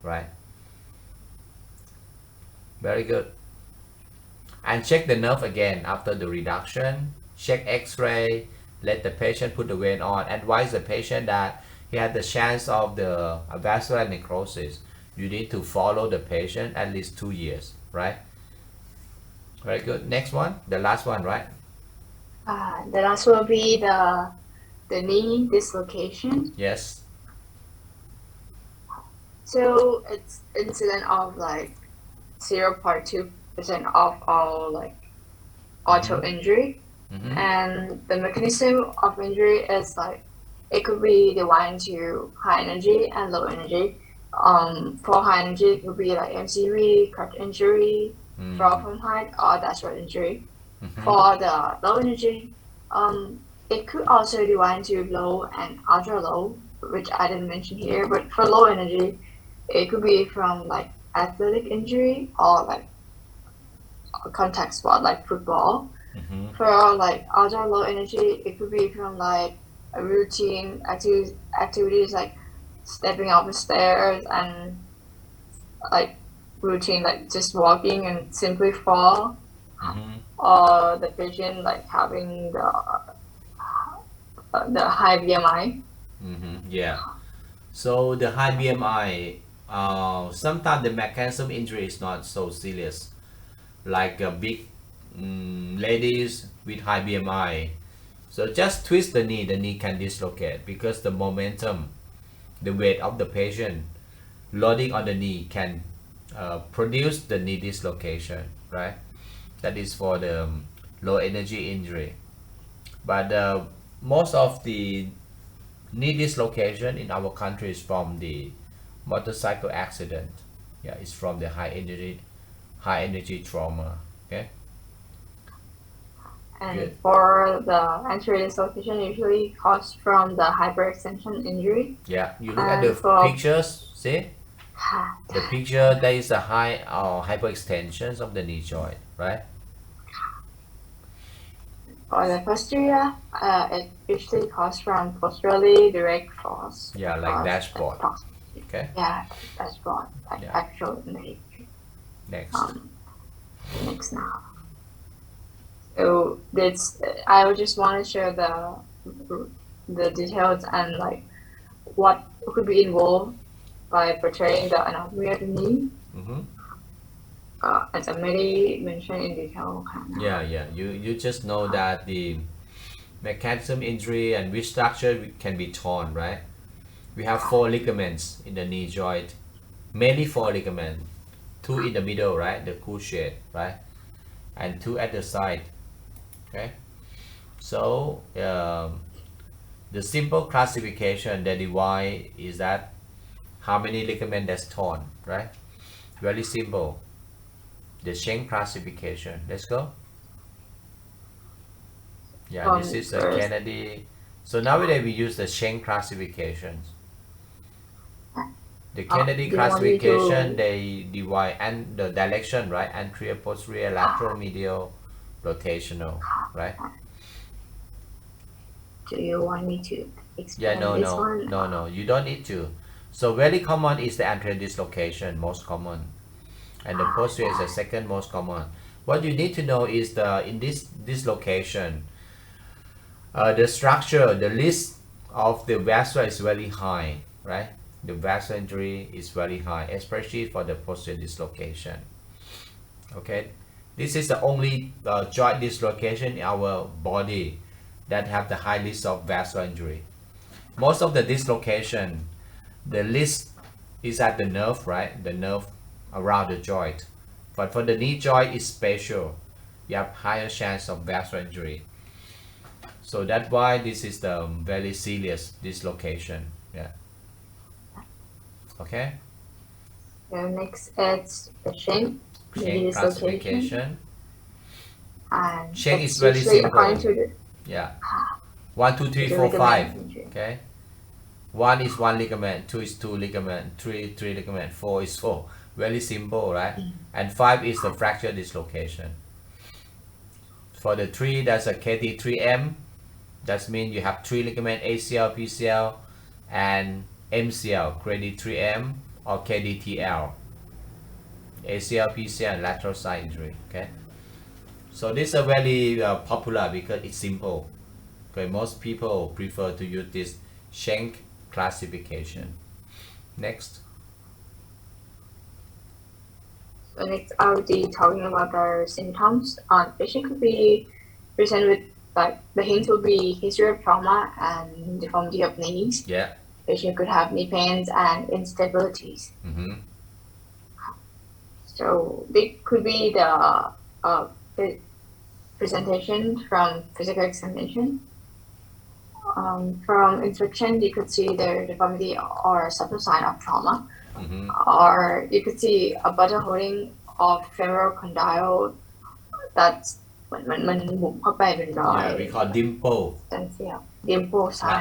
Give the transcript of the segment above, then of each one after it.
right? Very good. And check the nerve again after the reduction. Check x-ray, let the patient put the vein on. Advise the patient that he had the chance of the vascular necrosis. You need to follow the patient at least 2 years, right? Very good. Next one, the last one, right? The last will be the knee dislocation. Yes. So it's incident of like 0.2% of all like auto injury. Mm-hmm. And the mechanism of injury is like it could be divided into high energy and low energy. For high energy, it could be like MCV, cut injury, fall from height, or dasher injury. For the low energy, it could also divide into low and ultra low, which I didn't mention here. But for low energy, it could be from like athletic injury or like a contact sport like football. For like ultra low energy, it could be from like a routine activities like stepping up the stairs and like routine like just walking and simply fall, or the patient like having the high BMI. Yeah. So the high BMI, sometimes the mechanism injury is not so serious, like big ladies with high BMI. So just twist the knee can dislocate because the momentum, the weight of the patient loading on the knee can produce the knee dislocation, right? That is for the low energy injury. But most of the knee dislocation in our country is from the motorcycle accident. Yeah, it's from the high energy trauma. Okay. And Good. for the anterior dislocation, usually caused from the hyperextension injury. Yeah, you look at And the for pictures. See the picture. There is a high hyperextension of the knee joint, right? for the posterior, it usually caused from posteriorly direct force Yeah, like across the dashboard. proximal. Okay. Yeah, that's what like Yeah. actual image. Next. Next now. So this I would just want to share the details and like what could be involved by portraying the anatomy of the knee. As I already mentioned in detail. Yeah, yeah. You just know that the mechanism injury and which structure can be torn, right? We have 4 ligaments in the knee joint, mainly 4 ligaments, 2 in the middle, right? The cruciate, right? And 2 at the side. Okay. So the simple classification that divide is that how many ligament that's torn, right? Very simple. The Schenck classification. Let's go. Yeah, this is a First, Kennedy. So nowadays we use the Schenck classifications. The Kennedy do you want me classification, to? they divide and the direction, right? Anterior, posterior, lateral, medial, rotational, right? Do you want me to Yeah, explain no, this no, one? no, no. You don't need to. So very common is the anterior dislocation, most common, and the posterior is the second most common. What you need to know is in this dislocation, the structure, the list of the vascular is very high, right? The vascular injury is very high, especially for the posterior dislocation. Okay, this is the only joint dislocation in our body that have the high list of vascular injury. Most of the dislocation, the list is at the nerve, right? The nerve around the joint. But for the knee joint, it's special. You have higher chance of vascular injury. So that's why this is the very serious dislocation. Yeah. Okay. So next it's the Schenck Schenck dislocation, classification. and Schenck is it's very usually according simple. to the Yeah. 1, 2, 3, the 4, 5. ligament injury. Okay. 1 is 1 ligament, 2 is 2 ligament, 3 ligament, 4 is 4. Very simple, right? And 5 is the fracture dislocation. For the 3, that's a KT3M. That means you have 3 ligament ACL, PCL, and MCL, credit 3M, or KDTL, ACL, PCL, and lateral side injury. Okay, so these are very popular because it's simple. Okay, most people prefer to use this Schenck classification. Next. So next, I'll be talking about our symptoms. Patient could be present with like the hints will be history of trauma and deformity of knees. Yeah. Patient could have knee pains and instabilities. Mm-hmm. So they could be the presentation from physical examination. From inspection, you could see their deformity or subtle sign of trauma. Mm-hmm. Or you could see a button holding of femoral condyle that's มันบุ๋มเข้าไปเป็นรอย Yeah, we call dimple. จันเสียว dimple ใช่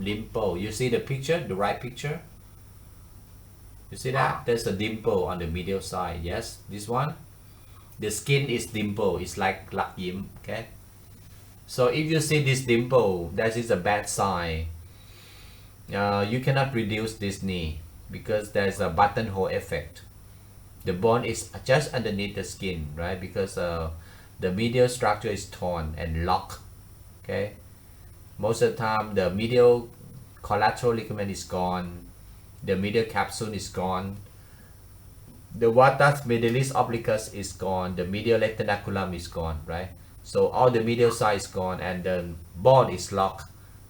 dimple. You see the picture, the right picture? You see that? There's a dimple on the medial side. Yes, this one. The skin is dimple. It's like หลักยิ้ม okay? So if you see this dimple, that is a bad sign. You cannot reduce this knee because there's a buttonhole effect. The bone is just underneath the skin, right? Because the medial structure is torn and locked. Okay, most of the time the medial collateral ligament is gone, the medial capsule is gone, the vagus medialis obliquus is gone, the medial retinaculum is gone, right? So all the medial side is gone and the bone is locked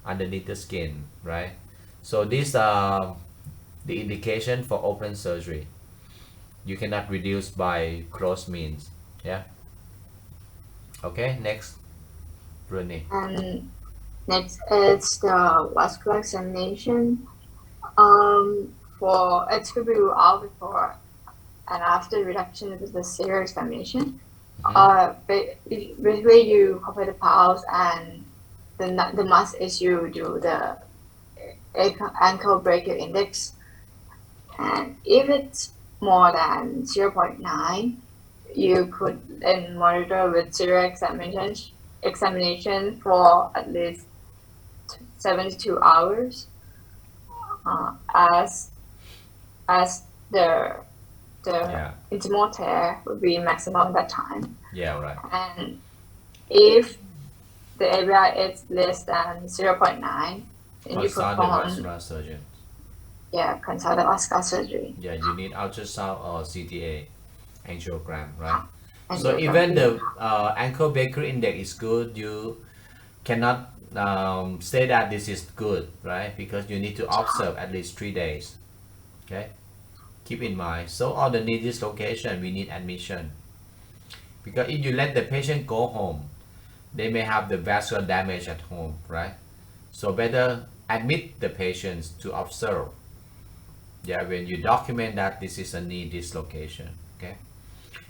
underneath the skin, right? So these are the indication for open surgery. You cannot reduce by closed means. Yeah. Okay, next. Bruni. And next is the vascular examination. For it could be ruled out before and after reduction with the serial examination. Basically you compare the pulse and the must is you do the ankle breaker index. And if it's more than 0.9, you could then monitor with serial examination for at least 72 hours as the intimal tear would be maximum that time. Yeah, right. And if the area is less than 0.9, then you Consult the perform vascular surgeon. consult the vascular surgery. Yeah, you need ultrasound or CTA, angiogram, right? So even the ankle breaker index is good, you cannot say that this is good, right? Because you need to observe at least 3 days. Okay, keep in mind. So all the knee dislocation, we need admission. Because if you let the patient go home, they may have the vascular damage at home, right? So better admit the patients to observe. Yeah, when you document that this is a knee dislocation, okay?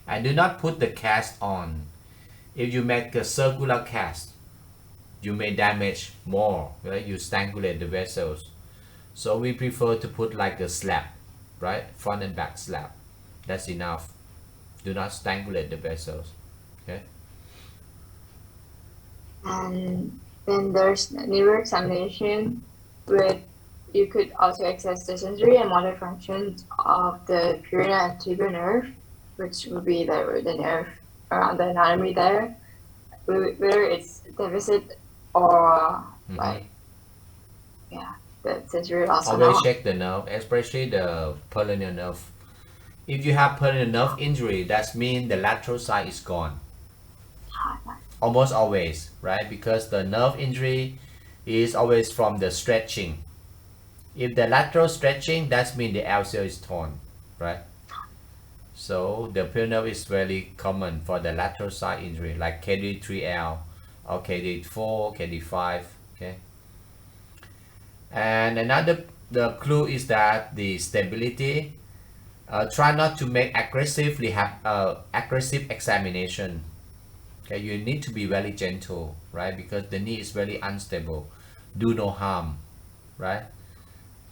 And do not put the cast on. If you make a circular cast, you may damage more, right? You strangulate the vessels. So we prefer to put like a slab, right? Front and back slab. That's enough. Do not strangulate the vessels, okay? And then there's neural examination with you could also access the sensory and motor functions of the peroneal and tibial nerve, which would be the nerve around the anatomy there, whether it's deficit or the sensory also. Always check the nerve, especially the peroneal nerve. If you have peroneal nerve injury, that means the lateral side is gone. Almost always, right? Because the nerve injury is always from the stretching. If the lateral stretching, that means the LCL is torn, right? So the peroneal is very common for the lateral side injury, like KD3L or KD4, KD5, okay? And another clue is that the stability. Try not to make aggressive examination. Okay, you need to be very gentle, right? Because the knee is very unstable. Do no harm, right?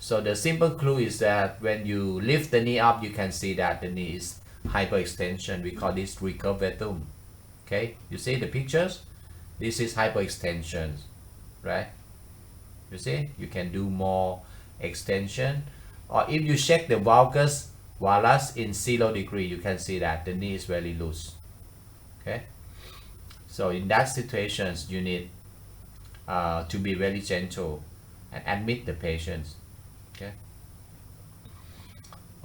So the simple clue is that when you lift the knee up, you can see that the knee is hyperextension. We call this recurvatum. Okay, you see the pictures? This is hyperextension, right? You see, you can do more extension Or if you check the valgus valgus in 0 degree, you can see that the knee is very loose. Okay, so in that situations you need to be very gentle and admit the patients.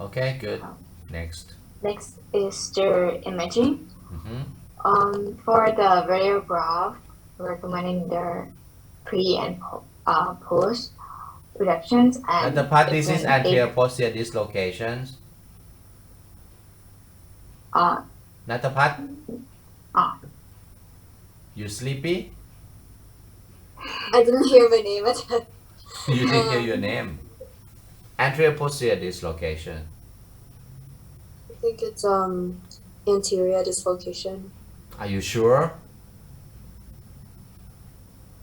Okay, good. Next. Next is the imaging. Mm-hmm. For the radiograph, recommending the pre and post reductions and The part this is different anterior posterior dislocations. Natapat, you sleepy? I didn't hear my name at that. You didn't hear your name. Anterior posterior dislocation. I think it's anterior dislocation. Are you sure?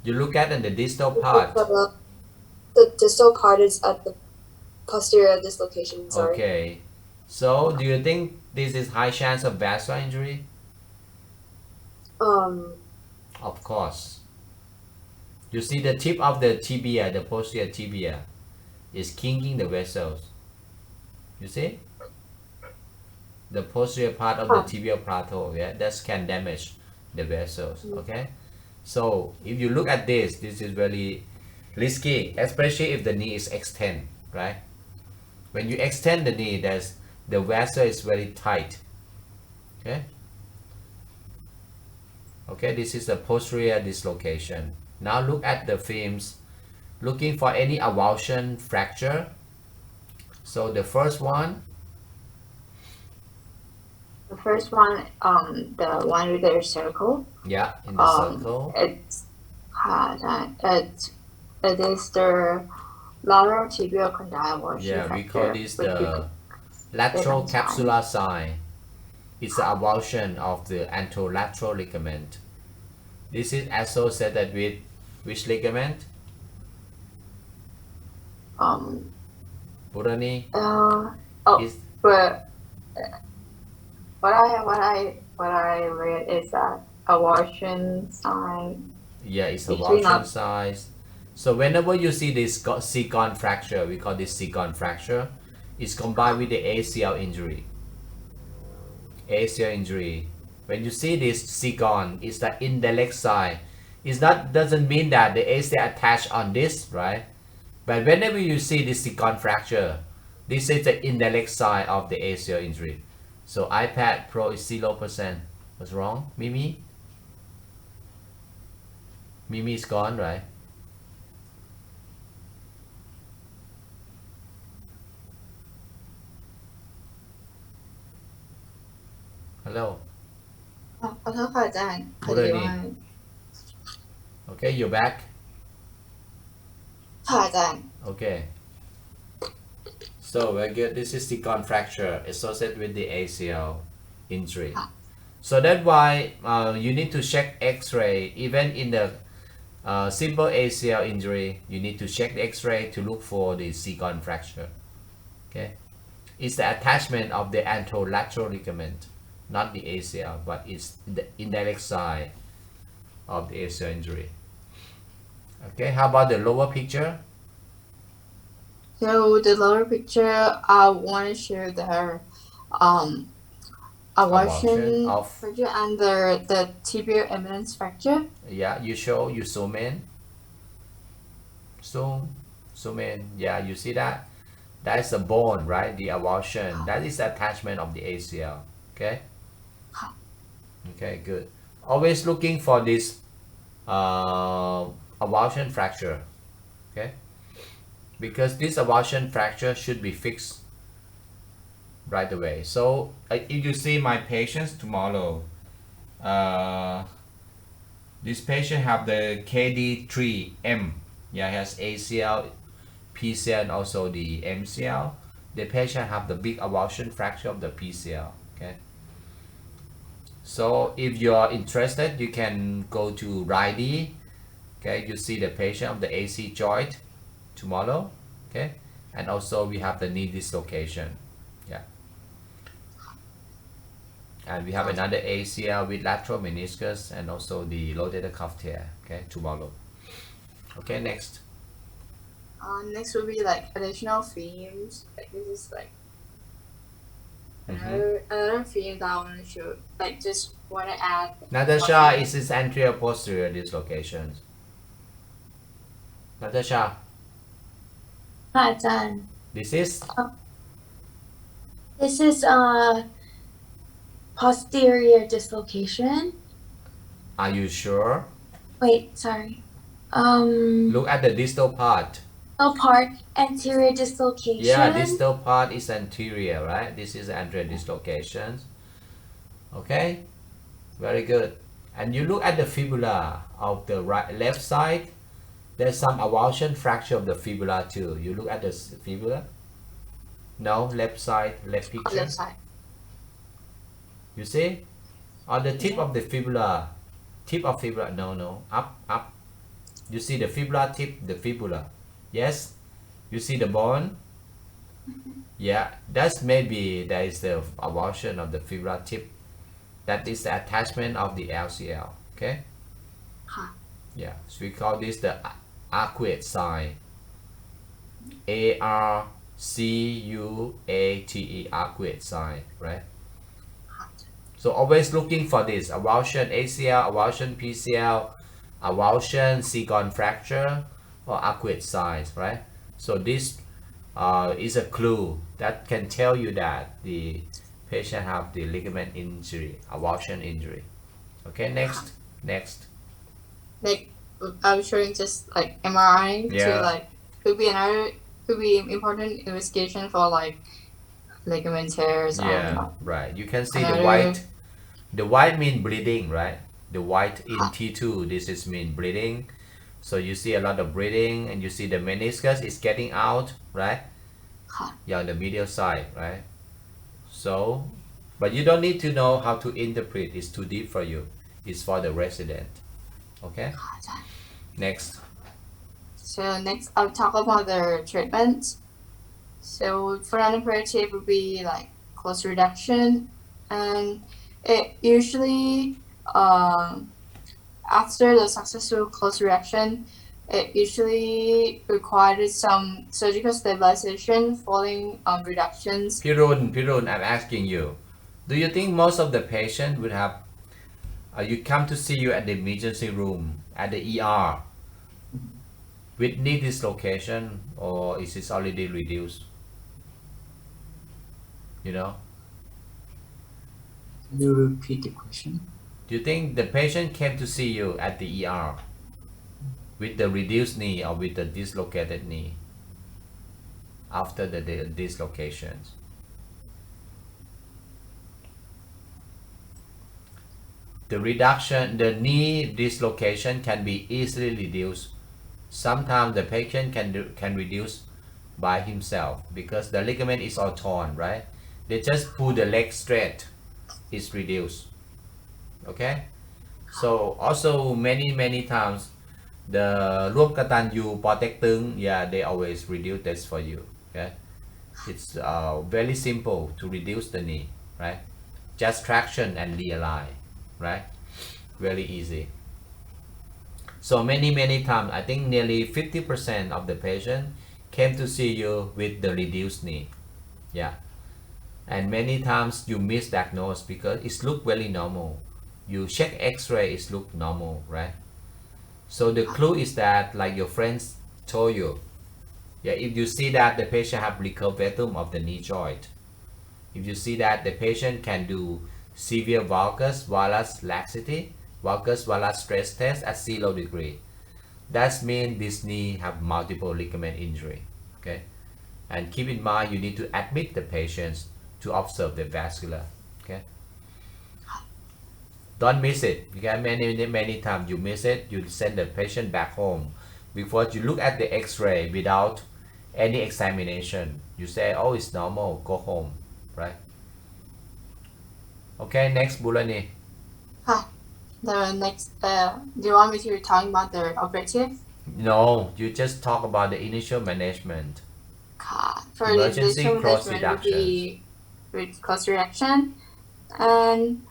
You look at the distal part. The distal part is at the posterior dislocation. Sorry. Okay. So do you think this is high chance of vascular injury? Of course. You see the tip of the tibia, the posterior tibia, is kinking the vessels. You see? The posterior part of the tibial plateau, yeah, that can damage the vessels. Okay? So if you look at this is very risky, especially if the knee is extended, right? When you extend the knee, the vessel is very tight. Okay? Okay, this is the posterior dislocation. Now look at the films, looking for any avulsion fracture. So the first one. The first one, the one with the circle. Yeah, in the circle. It is the lateral tibial condyle avulsion Yeah, we call fracture, this the lateral capsular sign. It's the avulsion of the anterolateral ligament. This is associated with which ligament? Burani? But what I read is that avulsion sign. Yeah, it's avulsion size. So whenever you see this secant fracture, we call this secant fracture, it's combined with the ACL injury. ACL injury. When you see this secant, it's the indirect side. It's not doesn't mean that the ACL attached on this, right? But whenever you see this secant fracture, this is the indirect side of the ACL injury. So iPad Pro is 0%. What's wrong, Mimi? Mimi is gone, right? Hello. Okay, you're back. Okay. So very good. This is secant fracture associated with the ACL injury. So that's why you need to check X-ray. Even in the simple ACL injury, you need to check the X-ray to look for the secant fracture. Okay, it's the attachment of the anterolateral ligament, not the ACL, but it's the indirect side of the ACL injury. Okay, how about the lower picture? So the lower picture, I want to show the avulsion of fracture and the tibial eminence fracture. Yeah, you zoom in. Zoom in. Yeah, you see that? That is the bone, right? The avulsion. That is the attachment of the ACL. Okay. Okay, good. Always looking for this avulsion fracture. Okay. Because this avulsion fracture should be fixed right away. So if you see my patients tomorrow, this patient have the KD3M. Yeah, he has ACL, PCL, and also the MCL. The patient have the big avulsion fracture of the PCL. Okay. So if you are interested, you can go to RIDE. Okay, you see the patient of the AC joint tomorrow. Okay, and also we have the knee dislocation. Yeah, and we have another ACL with lateral meniscus and also the rotator cuff tear. Okay, tomorrow. Okay, next. Next will be like additional themes. Like this is like another theme that I want to show. Like just want to add. Natasha, is this anterior posterior dislocations? Natasha, ค่ะอาจารย์ this is This is posterior dislocation. Are you sure? Wait, sorry. Look at the distal part. Part anterior dislocation. Yeah, distal part is anterior, right? This is anterior dislocations. Okay, very good. And you look at the fibula of the left side. There's some avulsion fracture of the fibula too. You look at the fibula. No, left side, left picture. Left side. You see, on the tip of the fibula, no, up. You see the fibula tip, the fibula. Yes, you see the bone. Yeah, that's maybe there is the avulsion of the fibula tip. That is the attachment of the LCL. Okay. Yeah, so we call this the arcuate sign. ARCUATE, arcuate sign, right? So always looking for this avulsion ACL, avulsion PCL, avulsion C-gon fracture, or arcuate signs, right? So this is a clue that can tell you that the patient have the ligament injury, avulsion injury. Okay, next. Like I'm showing just like MRI Yeah. to like could be important investigation for like ligament tears. Yeah, right. You can see the another- white. The white mean bleeding, right? The white in T2, this is mean bleeding. So you see a lot of bleeding, and you see the meniscus is getting out, right? Yeah, on the medial side, right? So, but you don't need to know how to interpret. It's too deep for you. It's for the resident. Okay. Next. So next I'll talk about the treatment. So for non-operative would be like close reduction, and it usually after the successful close reduction, it usually requires some surgical stabilization following reductions. Pirun, I'm asking you. Do you think most of the patient would have you come to see you at the emergency room at the ER with knee dislocation, or is it already reduced? You know? Can you repeat the question? Do you think the patient came to see you at the ER with the reduced knee or with the dislocated knee after the dislocations? The reduction, the knee dislocation can be easily reduced. Sometimes the patient can reduce by himself because the ligament is all torn, right? They just pull the leg straight, it's reduced. Okay, so also many times the ร่วมกตัญญูปอเต็กตึง yeah, they always reduce this for you. Okay, it's very simple to reduce the knee, right? Just traction and realign, right? Very easy. So many times, I think nearly 50% of the patient came to see you with the reduced knee. Yeah, and many times you misdiagnose because it look very normal. You check X-ray, it look normal, right? So the clue is that, like your friends told you, yeah, if you see that the patient have recurvatum of the knee joint, if you see that the patient can do severe valgus valgus laxity, valgus valgus stress test at 0 degree, that means this knee have multiple ligament injury. Okay, and keep in mind you need to admit the patients to observe the vascular. Okay, don't miss it. Because many times you miss it, you send the patient back home before you look at the X-ray without any examination. You say, oh, it's normal, go home, right? Okay, next, Bulani. The next, do you want me to talk about the operative? No, you just talk about the initial management. For Emergency the cross management would be with cross reaction, and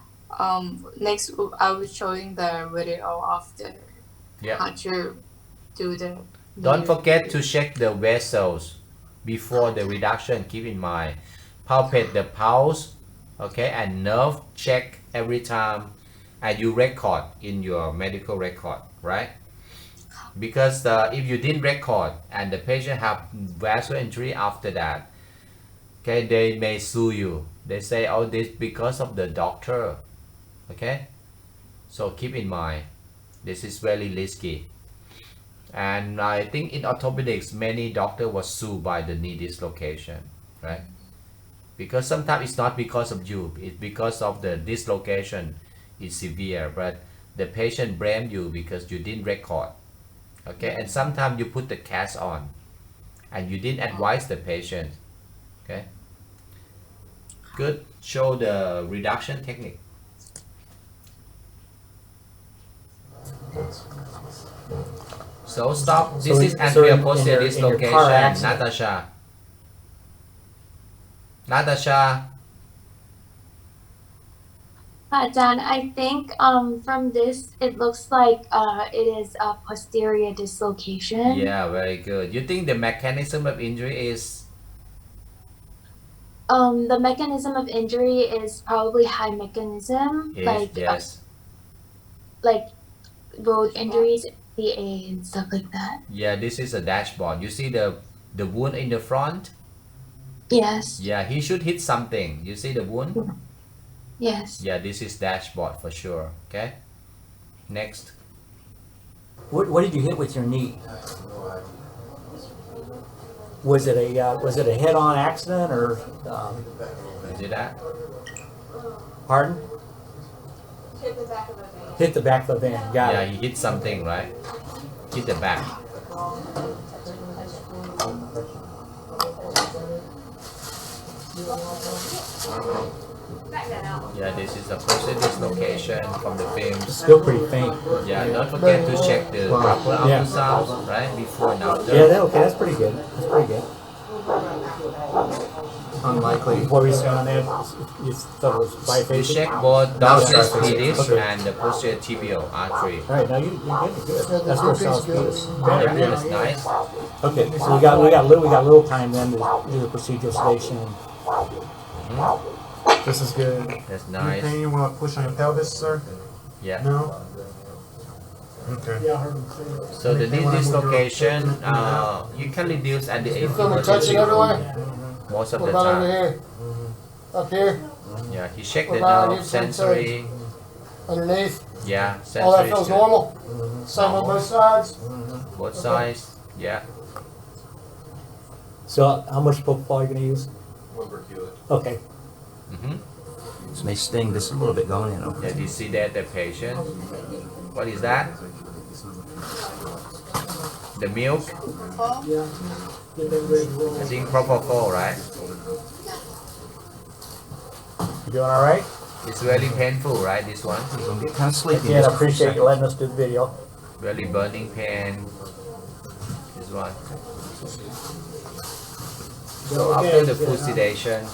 next I will showing the video of the Yeah. how to do the Don't forget to check the vessels before the reduction. Keep in mind, palpate the pulse, okay, and nerve check every time, and you record in your medical record, right? Because if you didn't record and the patient have vascular injury after that, okay, they may sue you. They say, oh, this because of the doctor, okay? So keep in mind, this is very risky. And I think in orthopedics, many doctors were sued by the knee dislocation, right? Because sometimes it's not because of you, it's because of the dislocation is severe, but the patient blame you because you didn't record, okay? And sometimes you put the cast on and you didn't advise the patient, okay? Good. Show the reduction technique. So stop. This is anterior posterior dislocation. Natasha. Natasha. John, I think from this it looks like it is a posterior dislocation. Yeah, very good. You think the mechanism of injury is? The mechanism of injury is probably high mechanism, Yes. Like road injuries, CA and stuff like that. Yeah, this is a dashboard. You see the wound in the front? Yes. Yeah, he should hit something. You see the wound? Yes. Yeah, this is dashboard for sure. Okay. Next. What did you hit with your knee? Was it a head-on accident or? You see that? Pardon? Hit the back of the van. Got Yeah, it. he hit something, right? Hit the back. Yeah, this is a posterior dislocation from the films. Still pretty faint. Yeah, don't forget to check the proper Yeah. ultrasound, right? Before and after. Yeah, okay, that's pretty good. That's pretty good. Unlikely. What were you saying on that? You thought it was You bifacial? check both dorsal Okay. pedis Okay. and the posterior tibial artery. All right, now you're good. That's where it sounds good. Yeah, that's nice. Okay, so we got a little time then to do the procedural sedation. This is good. That's Any nice. pain you want to push on your pelvis, sir? Yeah. No? Okay. So the knee dislocation, you can reduce at the Touching everywhere? most of What the about over time. here? Up here? Yeah, he checked the What about nerve, here, sensory. Underneath? Yeah, All that sensory. feels is good. normal? Same on both sides? Both sides. Yeah. So how much propofol are you going to use? Okay. Mm-hmm. This may sting just a little bit going in. Okay. Yeah, you see that the patient. What is that? The milk. I think propofol, right? You doing all right? It's really painful, right? This one. You're gonna get kind of sleepy. Yeah, I just a few appreciate you seconds. letting us do the video. Really burning pain. This one. So after the full sedation.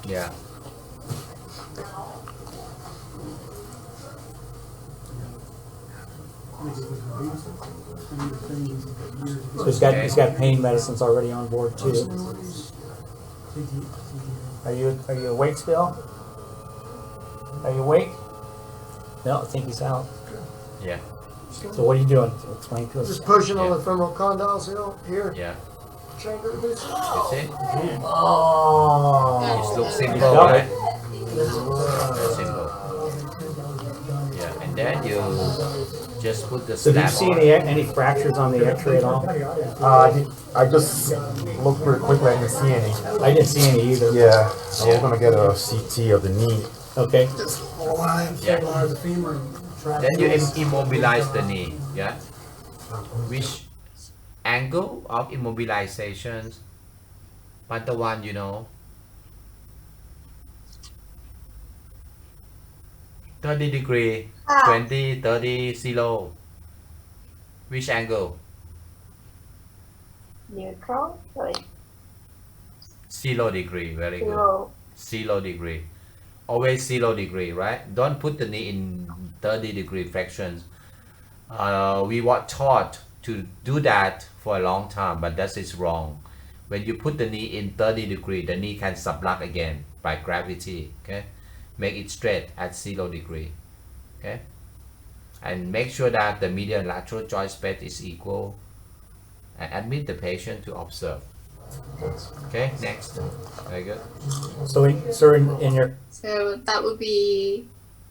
Yeah. So he's got pain medicines already on board too. Are you awake still? Are you awake? No, I think he's out. Yeah. So what are you doing? Explain to us. Just pushing on Yeah. the femoral condyles here. Yeah. Trying to release it. You see? Oh. It looks simple, got right? it. Very simple. Yeah, and then you just put the So did you slab see on. any fractures on the X-ray at all? I just looked pretty quickly. I didn't see any. I didn't see any either. Yeah, I was gonna get a CT of the knee. Okay. Yeah. Then you immobilize the knee. Yeah. Which angle of immobilization? But the one you know. 30 degree, 20, 30, 0. Which angle? Neutral, like 0 degree, very good. 0. 0 degree. Always 0 degree, right? Don't put the knee in 30 degree fractions. We were taught to do that for a long time, but that is wrong. When you put the knee in 30 degree, the knee can subluxate again by gravity. Okay, make it straight at 0 degree. Okay, and make sure that the medial and lateral joint space is equal, and admit the patient to observe. Okay, next. Very good. So, in your So that would be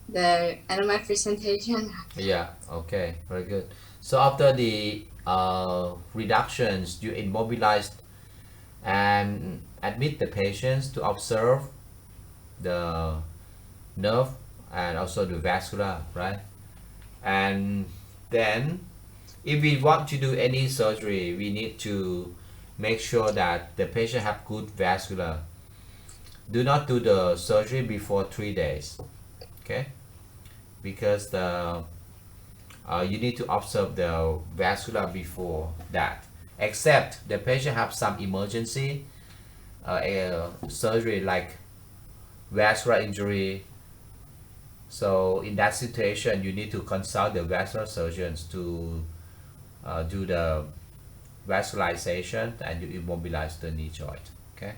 the end of my presentation. Yeah, okay, very good. So after the reductions, you immobilize and admit the patients to observe the nerve and also the vascular, right? And then if we want to do any surgery, we need to make sure that the patient have good vascular. Do not do the surgery before 3 days, okay? Because the you need to observe the vascular before that, except the patient have some emergency surgery like vascular injury. So in that situation, you need to consult the vascular surgeons to do the vascularization and you immobilize the knee joint. Okay.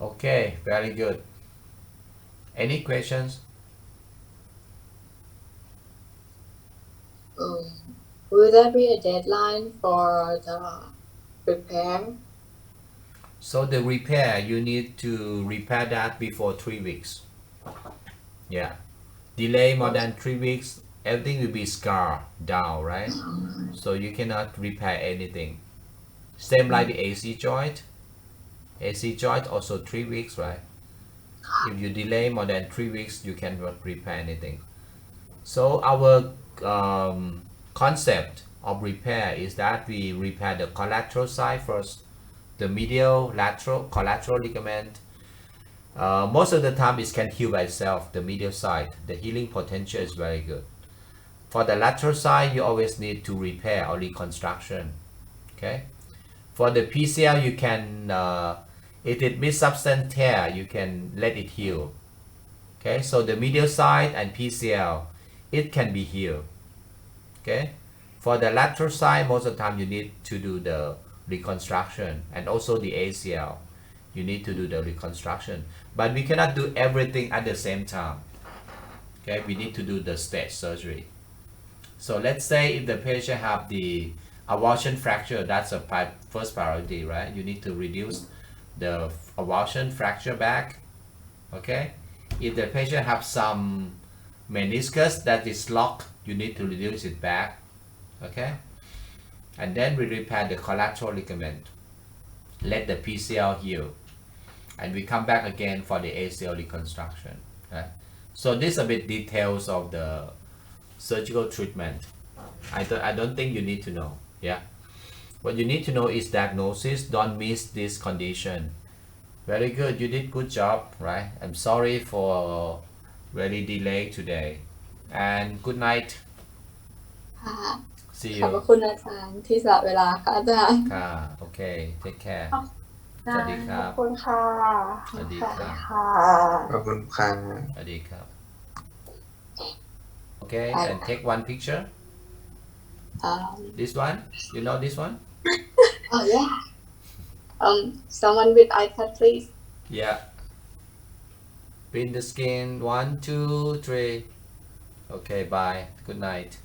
Okay, very good. Any questions? Will there be a deadline for the repair? So the repair, you need to repair that before 3 weeks. Yeah. Delay more than 3 weeks, everything will be scar down, right? So you cannot repair anything. Same like the AC joint. AC joint also 3 weeks, right? If you delay more than 3 weeks, you cannot repair anything. So our concept of repair is that we repair the collateral side first, the medial lateral collateral ligament. Most of the time it can heal by itself, the medial side. The healing potential is very good. For the lateral side, you always need to repair or reconstruction. Okay. For the PCL, you can, if it mid substance tear, you can let it heal. Okay. So the medial side and PCL, it can be healed. Okay. For the lateral side, most of the time you need to do the reconstruction, and also the ACL, you need to do the reconstruction. But we cannot do everything at the same time. Okay, we need to do the stage surgery. So let's say if the patient have the avulsion fracture, that's a first priority, right? You need to reduce the avulsion fracture back. Okay, if the patient have some meniscus that is locked, you need to reduce it back. Okay, and then we repair the collateral ligament, let the PCL heal, and we come back again for the ACL reconstruction. Okay? So this is a bit details of the surgical treatment. I don't think you need to know. Yeah, what you need to know is diagnosis. Don't miss this condition. Very good, you did good job, right? I'm sorry for very delay today, and good night. ค่ะ See ขอบพ you ระคุณอาจารย์ที่สละเวลาค่ะอาจารย์ ค่ะ okay, take care ส ได้ วัสดีค ข รั อบบ คุณค่ะ สวัสดีครับ ค่ะ ขอบคุณค่ะ สวัสดีครับ okay, Bye. and take one picture. This one, you know this one? oh yeah someone with iPad please Yeah. Print the skin. 1, 2, 3. Okay, bye. Good night.